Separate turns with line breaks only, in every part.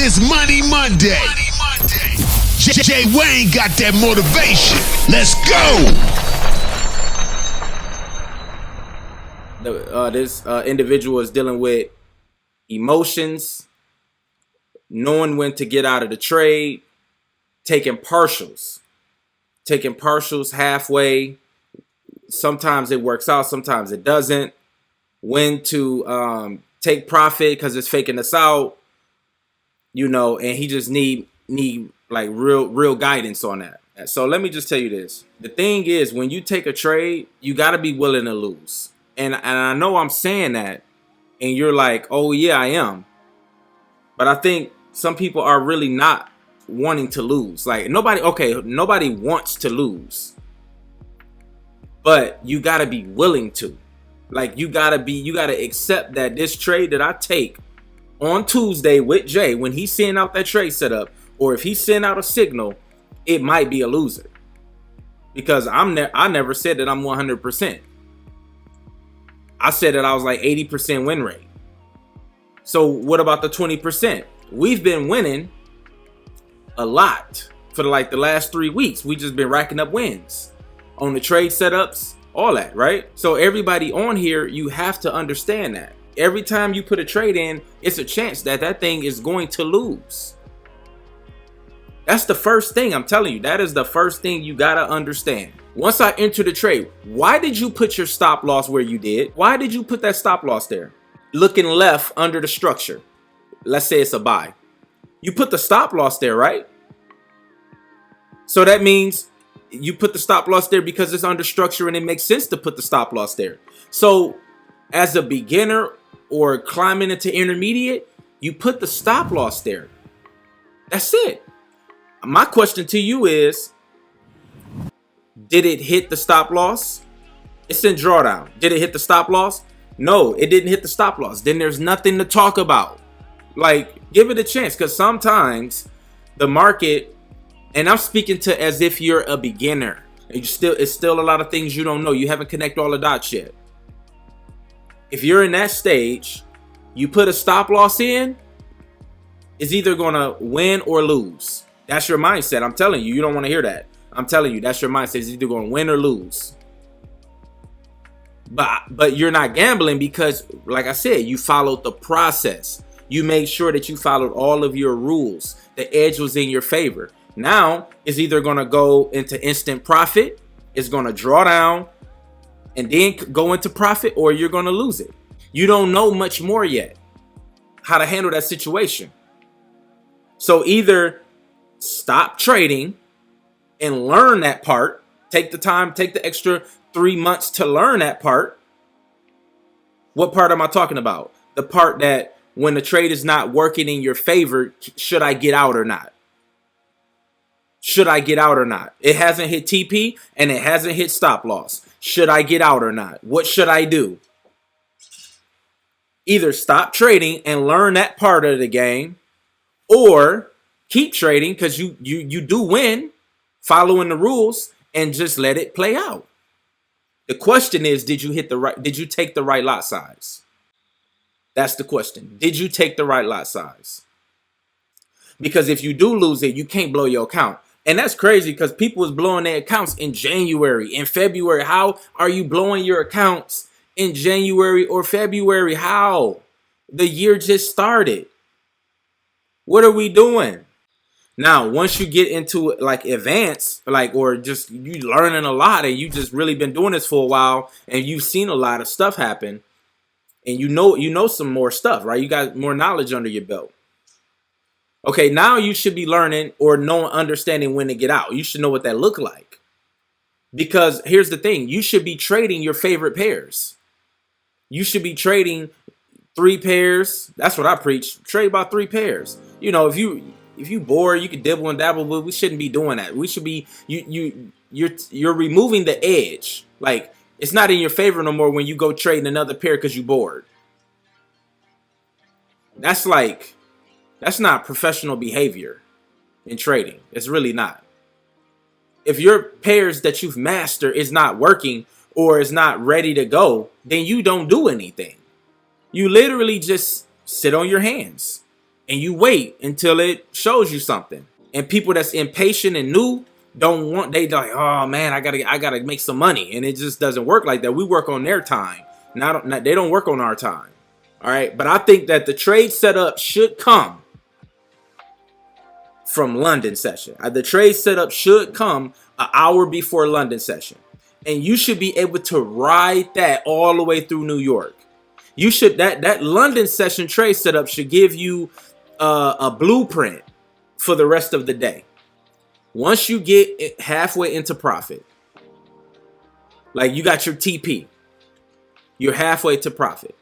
It's Money Monday. Jay Wayne got that motivation. Let's go.
This individual is dealing with emotions, knowing when to get out of the trade, taking partials halfway. Sometimes it works out, sometimes it doesn't. When to take profit because it's faking us out, and he just need like real guidance on that. So let me just tell you this. The thing is, when you take a trade, you got to be willing to lose. And I know I'm saying that, and you're like, oh yeah, I am. But I think some people are really not wanting to lose. Like nobody wants to lose. But you got to be willing to. Like you got to accept that this trade that I take on Tuesday with Jay, when he's sending out that trade setup, or if he's sending out a signal, it might be a loser. Because I never said that I'm 100%. I said that I was like 80% win rate. So what about the 20%? We've been winning a lot for the last 3 weeks. We just been racking up wins on the trade setups, all that, right? So everybody on here, you have to understand that. Every time you put a trade in, it's a chance that thing is going to lose. That's the first thing I'm telling you. That is the first thing you got to understand. Once I enter the trade, why did you put your stop loss where you did? Why did you put that stop loss there? Looking left under the structure. Let's say it's a buy. You put the stop loss there, right? So that means you put the stop loss there because it's under structure and it makes sense to put the stop loss there. So as a beginner or climbing into intermediate, you put the stop loss there. That's it. My question to you is, did it hit the stop loss? It's in drawdown. Did it hit the stop loss? No, it didn't hit the stop loss. Then there's nothing to talk about. Like, give it a chance, because sometimes the market, and I'm speaking to as if you're a beginner. It's still a lot of things you don't know. You haven't connected all the dots yet. If you're in that stage, you put a stop loss in, it's either going to win or lose. That's your mindset. I'm telling you, you don't want to hear that. I'm telling you, that's your mindset. It's either going to win or lose. But you're not gambling because, like I said, you followed the process. You made sure that you followed all of your rules. The edge was in your favor. Now, it's either going to go into instant profit, it's going to draw down, and then go into profit, or you're going to lose it. You don't know much more yet how to handle that situation. So either stop trading and learn that part. Take the time, take the extra 3 months to learn that part. What part am I talking about? The part that when the trade is not working in your favor, should I get out or not? Should I get out or not? It hasn't hit TP and it hasn't hit stop loss. Should I get out or not? What should I do? Either stop trading and learn that part of the game, or keep trading because you do win, following the rules, and just let it play out. The question is, did you take the right lot size? That's the question. Did you take the right lot size? Because if you do lose it, you can't blow your account. And that's crazy because people was blowing their accounts in January, in February. How are you blowing your accounts in January or February? How? The year just started. What are we doing? Now, once you get into like advanced, or just you learning a lot and you just really been doing this for a while and you've seen a lot of stuff happen and you know some more stuff, right? You got more knowledge under your belt. Okay, now you should be learning or understanding when to get out. You should know what that look like. Because here's the thing, you should be trading your favorite pairs. You should be trading 3 pairs. That's what I preach. Trade about 3 pairs. If you bored, you can dibble and dabble, but we shouldn't be doing that. We should be you're removing the edge. Like, it's not in your favor no more when you go trading another pair because you bored. That's not professional behavior in trading. It's really not. If your pairs that you've mastered is not working or is not ready to go, then you don't do anything. You literally just sit on your hands and you wait until it shows you something. And people that's impatient and new don't want, they like, oh man, I gotta make some money. And it just doesn't work like that. We work on their time. Not they don't work on our time. All right. But I think that the trade setup should come from London session. The trade setup should come an hour before London session. And you should be able to ride that all the way through New York. You should, that London session trade setup should give you a blueprint for the rest of the day. Once you get halfway into profit, like you got your TP, you're halfway to profit.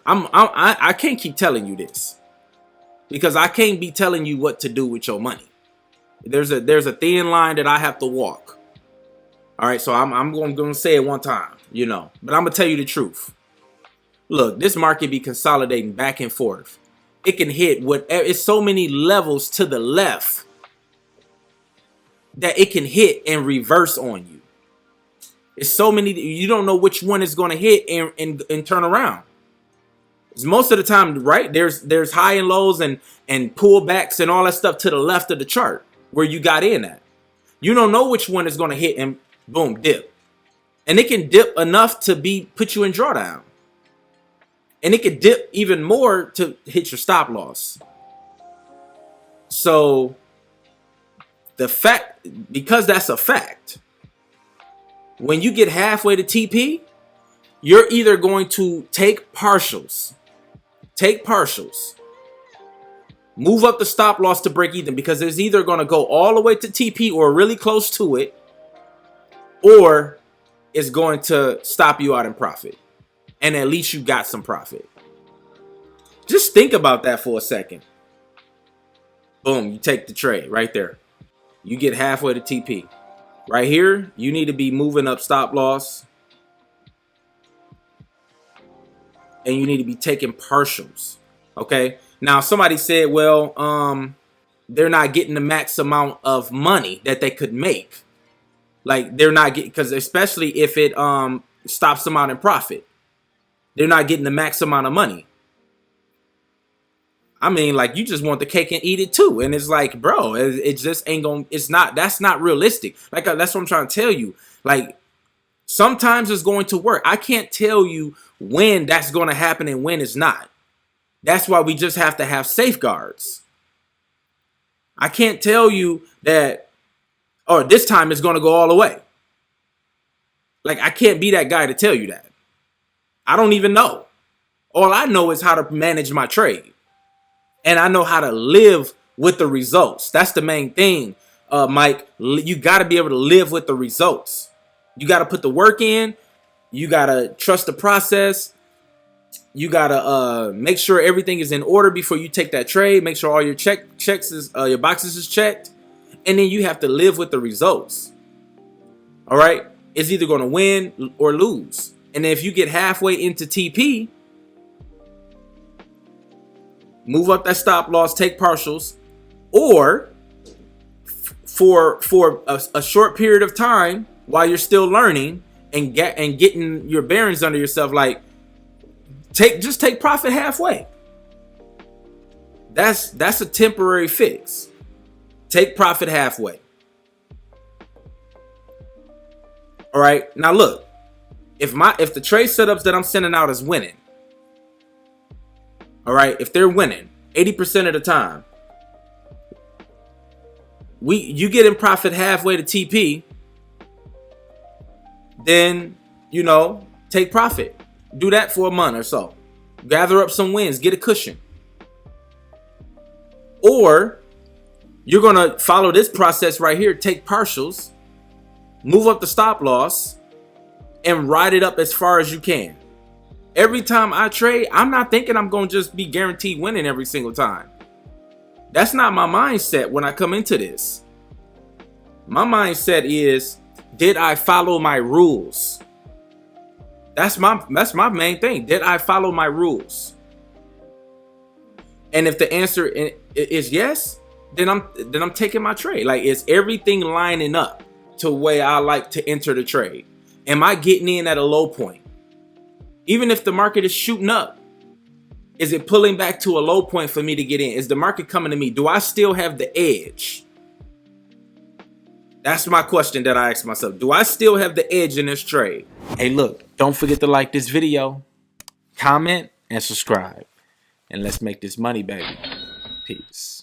I can't keep telling you this because I can't be telling you what to do with your money. There's a thin line that I have to walk. All right, so I'm going to say it one time, you know, but I'm going to tell you the truth. Look, this market be consolidating back and forth. It can hit whatever. It's so many levels to the left that it can hit and reverse on you. It's so many, you don't know which one is going to hit and turn around. It's most of the time, right? There's high and lows and pullbacks and all that stuff to the left of the chart where you got in at. You don't know which one is going to hit and boom, dip. And it can dip enough to put you in drawdown. And it could dip even more to hit your stop loss. So the fact, because that's a fact, when you get halfway to TP, you're either going to take partials, move up the stop loss to break even, because it's either going to go all the way to TP or really close to it, or it's going to stop you out in profit. And at least you got some profit. Just think about that for a second. Boom, you take the trade right there. You get halfway to TP. Right here, you need to be moving up stop loss. And you need to be taking partials. Okay? Now, somebody said, well, they're not getting the max amount of money that they could make. Like, they're not getting, because especially if it stops them out in profit. They're not getting the max amount of money. I mean, like, you just want the cake and eat it too. And it's like, bro, it just ain't gonna, that's not realistic. Like, that's what I'm trying to tell you. Like, sometimes it's going to work. I can't tell you when that's going to happen and when it's not. That's why we just have to have safeguards. I can't tell you that, oh, this time it's going to go all the way. Like, I can't be that guy to tell you that. I don't even know. All I know is how to manage my trade. And I know how to live with the results. That's the main thing, Mike. You got to be able to live with the results. You got to put the work in. You got to trust the process. You got to make sure everything is in order before you take that trade. Make sure all your your boxes is checked. And then you have to live with the results. All right? It's either going to win or lose. And if you get halfway into TP, move up that stop loss, take partials, or for a short period of time while you're still learning and getting your bearings under yourself, like just take profit halfway. That's a temporary fix. Take profit halfway. All right. Now look. If the trade setups that I'm sending out is winning, all right, if they're winning 80% of the time, you get in profit halfway to TP, then, you know, take profit. Do that for a month or so. Gather up some wins, get a cushion. Or you're going to follow this process right here, take partials, move up the stop loss, and ride it up as far as you can. Every time I trade, I'm not thinking I'm going to just be guaranteed winning every single time. That's not my mindset when I come into this. My mindset is, did I follow my rules? That's my main thing. Did I follow my rules? And if the answer is yes, then I'm taking my trade. Like, is everything lining up to the way I like to enter the trade? Am I getting in at a low point? Even if the market is shooting up, Is it pulling back to a low point for me to get in? Is the market coming to me? Do I still have the edge? That's my question that I ask myself. Do I still have the edge in this trade? Hey, look, don't forget to like this video, comment, and subscribe. And let's make this money, baby. Peace.